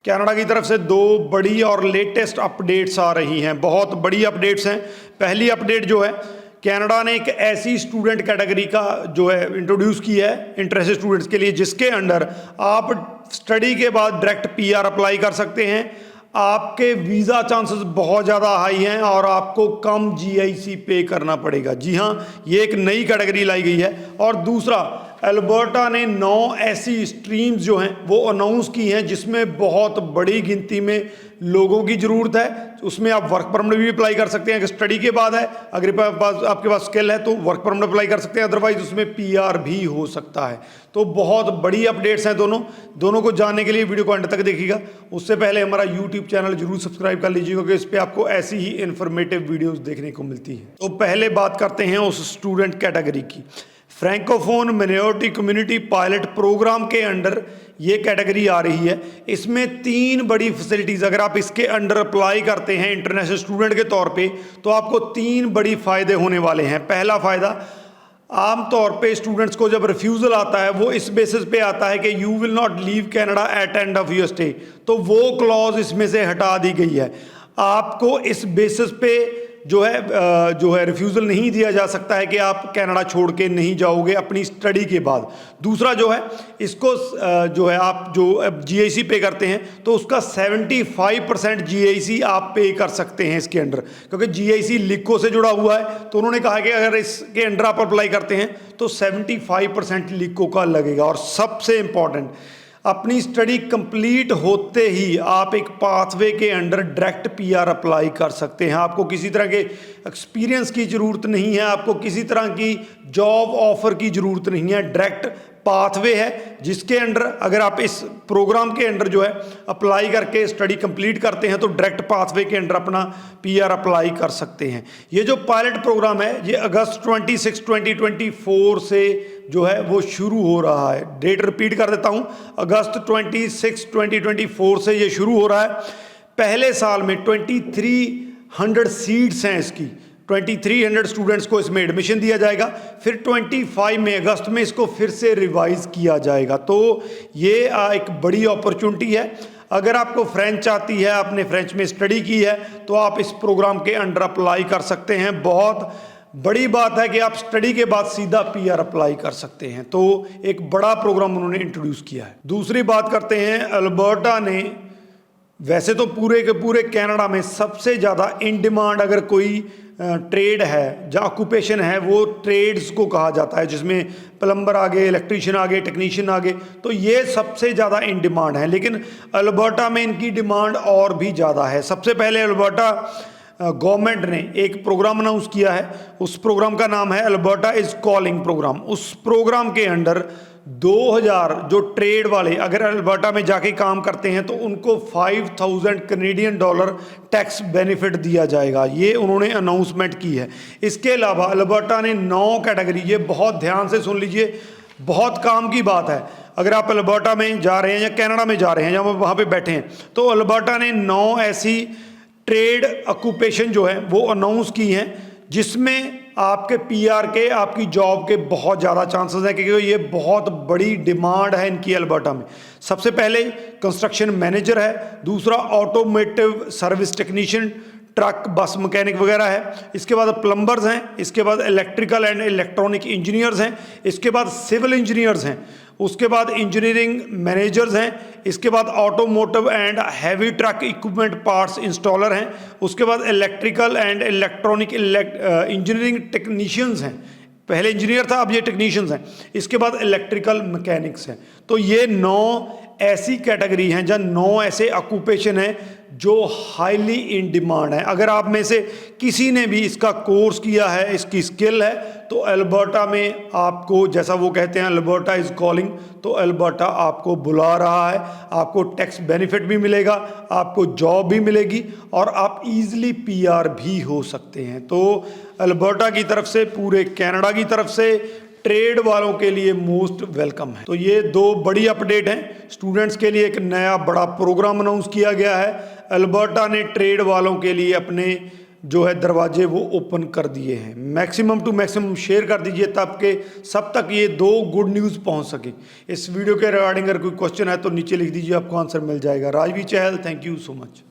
Canada की तरफ से दो बड़ी और लेटेस्ट अपडेट्स आ रही हैं। बहुत बड़ी अपडेट्स हैं। पहली अपडेट जो है, कनाडा ने एक ऐसी स्टूडेंट कैटेगरी का जो है इंट्रोड्यूस की है इंटरेस्टेड स्टूडेंट्स के लिए, जिसके अंडर आप स्टडी के बाद डायरेक्ट पीआर अप्लाई कर सकते हैं। आपके वीज़ा चांसेस बहुत ज़्यादा हाई हैं और आपको कम जीआईसी पे करना पड़ेगा। जी हाँ, ये एक नई कैटेगरी लाई गई है। और दूसरा, अल्बर्टा ने 9 ऐसी स्ट्रीम्स जो हैं वो अनाउंस की हैं जिसमें बहुत बड़ी गिनती में लोगों की ज़रूरत है। उसमें आप वर्क परमिट भी अप्लाई कर सकते हैं अगर स्टडी के बाद है। अगर आपके पास स्किल है तो वर्क परमिट अप्लाई कर सकते हैं, अदरवाइज उसमें पीआर भी हो सकता है। तो बहुत बड़ी अपडेट्स हैं दोनों को जानने के लिए वीडियो को अंत तक देखिएगा। उससे पहले हमारा यूट्यूब चैनल जरूर सब्सक्राइब कर लीजिएगा क्योंकि इस पर आपको ऐसी ही इन्फॉर्मेटिव वीडियोस देखने को मिलती है। तो पहले बात करते हैं उस स्टूडेंट कैटेगरी की। Francophone minority community pilot programme के अंडर ये कैटेगरी आ रही है। इसमें 3 बड़ी फैसिलिटीज़, अगर आप इसके अंडर अप्लाई करते हैं इंटरनेशनल स्टूडेंट के तौर पे, तो आपको 3 बड़ी फ़ायदे होने वाले हैं। पहला फ़ायदा, आमतौर पे स्टूडेंट्स को जब रिफ्यूज़ल आता है वो इस बेसिस पे आता है कि you will not leave Canada at end of your stay, तो वो क्लॉज इसमें से हटा दी गई है। आपको इस बेसिस पे जो है रिफ्यूज़ल नहीं दिया जा सकता है कि आप कनाडा छोड़ के नहीं जाओगे अपनी स्टडी के बाद। दूसरा जो है, इसको जो है आप जो जीआईसी पे करते हैं तो उसका 75% जीआईसी आप पे कर सकते हैं इसके अंडर, क्योंकि जीआईसी लिको से जुड़ा हुआ है। तो उन्होंने कहा कि अगर इसके अंडर आप अप्लाई करते हैं तो 75% लिको का लगेगा। और सबसे इम्पॉर्टेंट, अपनी स्टडी कंप्लीट होते ही आप एक पाथवे के अंडर डायरेक्ट पीआर अप्लाई कर सकते हैं। आपको किसी तरह के एक्सपीरियंस की ज़रूरत नहीं है, आपको किसी तरह की जॉब ऑफर की ज़रूरत नहीं है। डायरेक्ट पाथवे है जिसके अंडर अगर आप इस प्रोग्राम के अंडर जो है अप्लाई करके स्टडी कंप्लीट करते हैं तो डायरेक्ट पाथवे के अंडर अपना पीआर अप्लाई कर सकते हैं। ये जो पायलट प्रोग्राम है ये अगस्त 26, 2024 से जो है वो शुरू हो रहा है। डेट रिपीट कर देता हूँ, अगस्त 26, 2024 से ये शुरू हो रहा है। पहले साल में 2300 सीट्स हैं इसकी, 2300 स्टूडेंट्स को इसमें एडमिशन दिया जाएगा। फिर 25 में अगस्त में इसको फिर से रिवाइज किया जाएगा। तो ये एक बड़ी अपॉर्चुनिटी है। अगर आपको फ्रेंच आती है, आपने फ्रेंच में स्टडी की है, तो आप इस प्रोग्राम के अंडर अप्लाई कर सकते हैं। बहुत बड़ी बात है कि आप स्टडी के बाद सीधा पीआर अप्लाई कर सकते हैं। तो एक बड़ा प्रोग्राम उन्होंने इंट्रोड्यूस किया है। दूसरी बात करते हैं, अल्बर्टा ने वैसे तो पूरे के पूरे कनाडा में सबसे ज़्यादा इन डिमांड अगर कोई ट्रेड है या ऑक्यूपेशन है वो ट्रेड्स को कहा जाता है, जिसमें प्लम्बर आगे, इलेक्ट्रीशियन आगे, टेक्नीशियन आगे, तो ये सबसे ज़्यादा इन डिमांड है। लेकिन अल्बर्टा में इनकी डिमांड और भी ज़्यादा है। सबसे पहले अल्बर्टा गवर्नमेंट ने एक प्रोग्राम अनाउंस किया है। उस प्रोग्राम का नाम है अल्बर्टा इज कॉलिंग प्रोग्राम। उस प्रोग्राम के अंडर 2000 जो ट्रेड वाले अगर अल्बर्टा में जाके काम करते हैं तो उनको 5000 कनेडियन डॉलर टैक्स बेनिफिट दिया जाएगा। ये उन्होंने अनाउंसमेंट की है। इसके अलावा अल्बर्टा ने 9 कैटेगरी, ये बहुत ध्यान से सुन लीजिए, बहुत काम की बात है। अगर आप अल्बर्टा में जा रहे हैं या कनाडा में जा रहे हैं या वहाँ पे बैठे हैं तो अल्बर्टा ने 9 ऐसी ट्रेड ऑक्यूपेशन जो है वो अनाउंस की हैं जिसमें आपके पीआर के, आपकी जॉब के बहुत ज़्यादा चांसेस हैं, क्योंकि ये बहुत बड़ी डिमांड है इनकी अल्बर्टा में। सबसे पहले कंस्ट्रक्शन मैनेजर है, दूसरा automotive service technician, truck bus mechanic वगैरह है, इसके बाद प्लम्बर्स हैं, इसके बाद इलेक्ट्रिकल एंड इलेक्ट्रॉनिक इंजीनियर्स हैं, इसके बाद सिविल इंजीनियर्स हैं, उसके बाद इंजीनियरिंग मैनेजर्स हैं, इसके बाद automotive and heavy truck equipment parts installer हैं, उसके बाद electrical and electronic engineering technicians हैं। पहले इंजीनियर था, अब ये टेक्नीशियंस हैं। इसके बाद इलेक्ट्रिकल मैकेनिक्स हैं। तो ये 9 ऐसी कैटेगरी हैं या 9 ऐसे ऑक्यूपेशन हैं जो हाईली इन डिमांड है। अगर आप में से किसी ने भी इसका कोर्स किया है, इसकी स्किल है, तो अल्बर्टा में आपको, जैसा वो कहते हैं अल्बर्टा इज कॉलिंग, तो अल्बर्टा आपको बुला रहा है। आपको टैक्स बेनिफिट भी मिलेगा, आपको जॉब भी मिलेगी और आप इजीली पीआर भी हो सकते हैं। तो अल्बर्टा की तरफ से, पूरे कनाडा की तरफ से ट्रेड वालों के लिए मोस्ट वेलकम है। तो ये 2 बड़ी अपडेट हैं। स्टूडेंट्स के लिए एक नया बड़ा प्रोग्राम अनाउंस किया गया है। अल्बर्टा ने ट्रेड वालों के लिए अपने जो है दरवाजे वो ओपन कर दिए हैं। मैक्सिमम टू मैक्सिमम शेयर कर दीजिए ताकि सब तक ये 2 गुड न्यूज़ पहुंच सके। इस वीडियो के रिगार्डिंग अगर कोई क्वेश्चन है तो नीचे लिख दीजिए, आपको आंसर मिल जाएगा। राजवी चहल, थैंक यू सो मच।